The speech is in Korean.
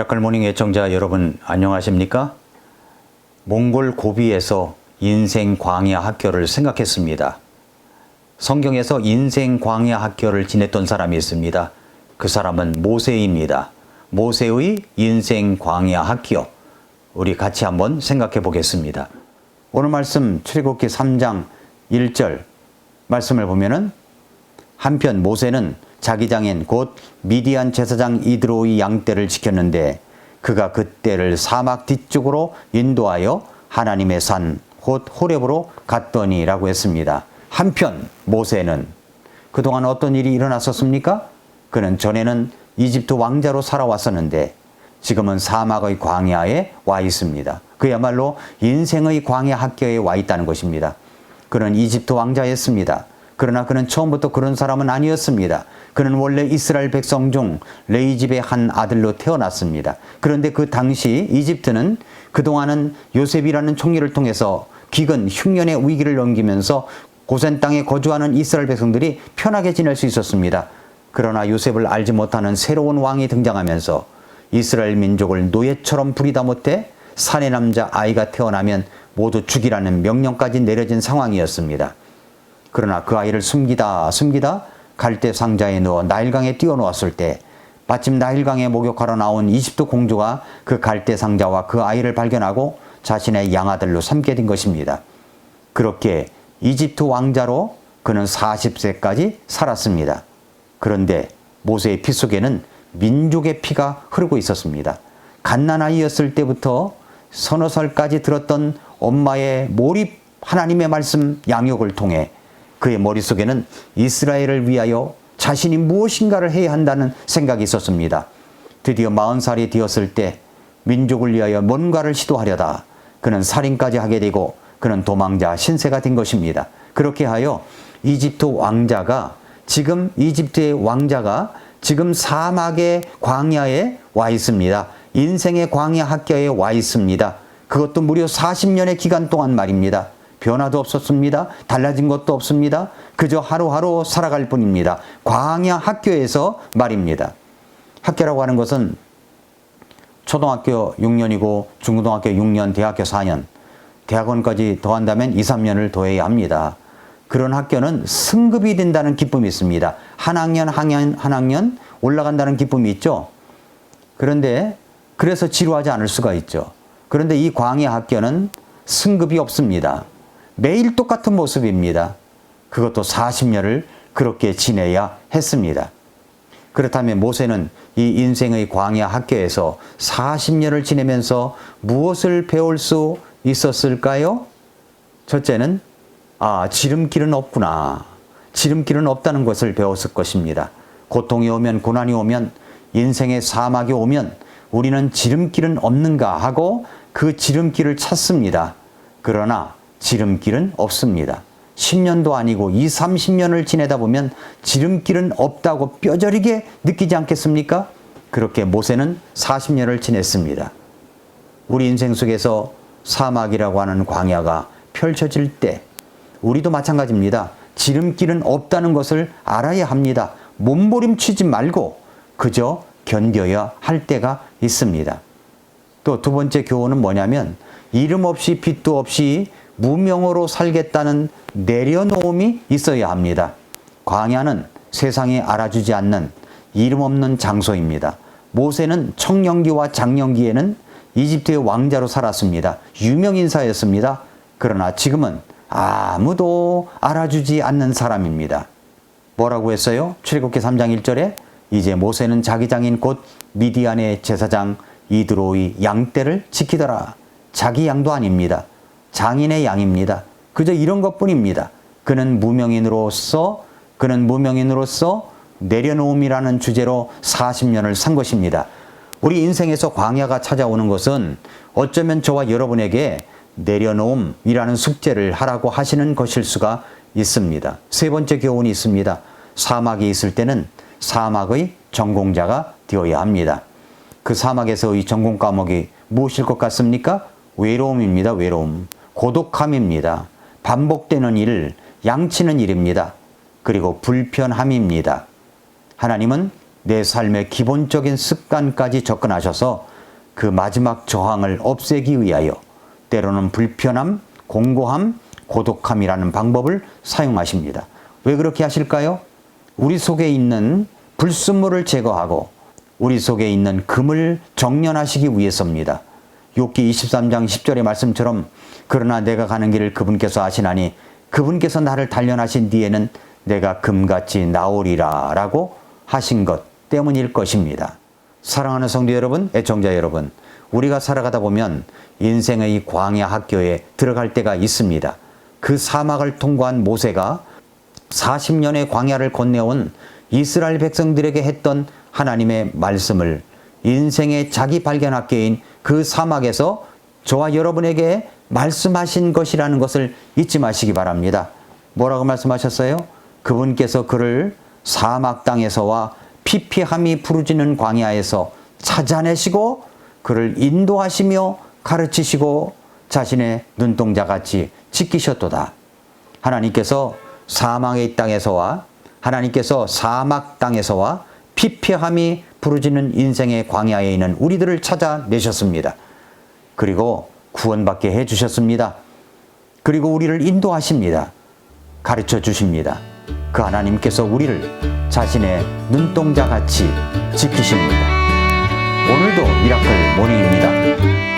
미라클 모닝 애청자 여러분 안녕하십니까? 몽골 고비에서 인생 광야 학교를 생각했습니다. 성경에서 인생 광야 학교를 지냈던 사람이 있습니다. 그 사람은 모세입니다. 모세의 인생 광야 학교, 우리 같이 한번 생각해 보겠습니다. 오늘 말씀 출애굽기 3장 1절 말씀을 보면은 한편 모세는 자기 장인 곧 미디안 제사장 이드로의 양떼를 지켰는데 그가 그 떼를 사막 뒤쪽으로 인도하여 하나님의 산 곧 호렙으로 갔더니라고 했습니다. 한편 모세는 그동안 어떤 일이 일어났었습니까? 그는 전에는 이집트 왕자로 살아왔었는데 지금은 사막의 광야에 와 있습니다. 그야말로 인생의 광야 학교에 와 있다는 것입니다. 그는 이집트 왕자였습니다. 그러나 그는 처음부터 그런 사람은 아니었습니다. 그는 원래 이스라엘 백성 중 레위 집의 한 아들로 태어났습니다. 그런데 그 당시 이집트는 그동안은 요셉이라는 총리를 통해서 기근, 흉년의 위기를 넘기면서 고센 땅에 거주하는 이스라엘 백성들이 편하게 지낼 수 있었습니다. 그러나 요셉을 알지 못하는 새로운 왕이 등장하면서 이스라엘 민족을 노예처럼 부리다 못해 사내 남자 아이가 태어나면 모두 죽이라는 명령까지 내려진 상황이었습니다. 그러나 그 아이를 숨기다 갈대 상자에 넣어 나일강에 띄워놓았을 때 마침 나일강에 목욕하러 나온 이집트 공주가 그 갈대 상자와 그 아이를 발견하고 자신의 양아들로 삼게 된 것입니다. 그렇게 이집트 왕자로 그는 40세까지 살았습니다. 그런데 모세의 피 속에는 민족의 피가 흐르고 있었습니다. 갓난아이였을 때부터 서너 살까지 들었던 엄마의 몰입 하나님의 말씀 양육을 통해 그의 머릿속에는 이스라엘을 위하여 자신이 무엇인가를 해야 한다는 생각이 있었습니다. 드디어 40살이 되었을 때 민족을 위하여 뭔가를 시도하려다 그는 살인까지 하게 되고 그는 도망자 신세가 된 것입니다. 그렇게 하여 이집트의 왕자가 지금 사막의 광야에 와 있습니다. 인생의 광야 학교에 와 있습니다. 그것도 무려 40년의 기간 동안 말입니다. 변화도 없었습니다. 달라진 것도 없습니다. 그저 하루하루 살아갈 뿐입니다. 광야 학교에서 말입니다. 학교라고 하는 것은 초등학교 6년이고 중고등학교 6년, 대학교 4년, 대학원까지 더한다면 2, 3년을 더해야 합니다. 그런 학교는 승급이 된다는 기쁨이 있습니다. 한 학년 올라간다는 기쁨이 있죠. 그런데 그래서 지루하지 않을 수가 있죠. 그런데 이 광야 학교는 승급이 없습니다. 매일 똑같은 모습입니다. 그것도 40년을 그렇게 지내야 했습니다. 그렇다면 모세는 이 인생의 광야 학교에서 40년을 지내면서 무엇을 배울 수 있었을까요? 첫째는 지름길은 없구나. 지름길은 없다는 것을 배웠을 것입니다. 고통이 오면, 고난이 오면, 인생의 사막이 오면 우리는 지름길은 없는가 하고 그 지름길을 찾습니다. 그러나 지름길은 없습니다. 10년도 아니고 20, 30년을 지내다 보면 지름길은 없다고 뼈저리게 느끼지 않겠습니까? 그렇게 모세는 40년을 지냈습니다. 우리 인생 속에서 사막이라고 하는 광야가 펼쳐질 때 우리도 마찬가지입니다. 지름길은 없다는 것을 알아야 합니다. 몸부림치지 말고 그저 견뎌야 할 때가 있습니다. 또 두 번째 교훈은 뭐냐면 이름 없이 빛도 없이 무명으로 살겠다는 내려놓음이 있어야 합니다. 광야는 세상에 알아주지 않는 이름 없는 장소입니다. 모세는 청년기와 장년기에는 이집트의 왕자로 살았습니다. 유명인사였습니다. 그러나 지금은 아무도 알아주지 않는 사람입니다. 뭐라고 했어요? 출애굽기 3장 1절에 이제 모세는 자기 장인 곧 미디안의 제사장 이드로의 양떼를 지키더라. 자기 양도 아닙니다. 장인의 양입니다. 그저 이런 것뿐입니다. 그는 무명인으로서 내려놓음이라는 주제로 40년을 산 것입니다. 우리 인생에서 광야가 찾아오는 것은 어쩌면 저와 여러분에게 내려놓음이라는 숙제를 하라고 하시는 것일 수가 있습니다. 세 번째 교훈이 있습니다. 사막에 있을 때는 사막의 전공자가 되어야 합니다. 그 사막에서의 전공 과목이 무엇일 것 같습니까? 외로움입니다. 외로움. 고독함입니다. 반복되는 일, 양치는 일입니다. 그리고 불편함입니다. 하나님은 내 삶의 기본적인 습관까지 접근하셔서 그 마지막 저항을 없애기 위하여 때로는 불편함, 공고함, 고독함이라는 방법을 사용하십니다. 왜 그렇게 하실까요? 우리 속에 있는 불순물을 제거하고 우리 속에 있는 금을 정련하시기 위해서입니다. 욥기 23장 10절의 말씀처럼 그러나 내가 가는 길을 그분께서 아시나니 그분께서 나를 단련하신 뒤에는 내가 금같이 나오리라 라고 하신 것 때문일 것입니다. 사랑하는 성도 여러분, 애청자 여러분, 우리가 살아가다 보면 인생의 광야 학교에 들어갈 때가 있습니다. 그 사막을 통과한 모세가 40년의 광야를 건너온 이스라엘 백성들에게 했던 하나님의 말씀을 인생의 자기 발견 학교인 그 사막에서 저와 여러분에게 말씀하신 것이라는 것을 잊지 마시기 바랍니다. 뭐라고 말씀하셨어요? 그분께서 그를 사막 땅에서와 피폐함이 부르짖는 광야에서 찾아내시고 그를 인도하시며 가르치시고 자신의 눈동자같이 지키셨도다. 하나님께서 사망의 땅에서와 하나님께서 사막 땅에서와 피폐함이 부르짖는 인생의 광야에 있는 우리들을 찾아내셨습니다. 그리고 구원받게 해주셨습니다. 그리고 우리를 인도하십니다. 가르쳐 주십니다. 그 하나님께서 우리를 자신의 눈동자같이 지키십니다. 오늘도 미라클 모닝입니다.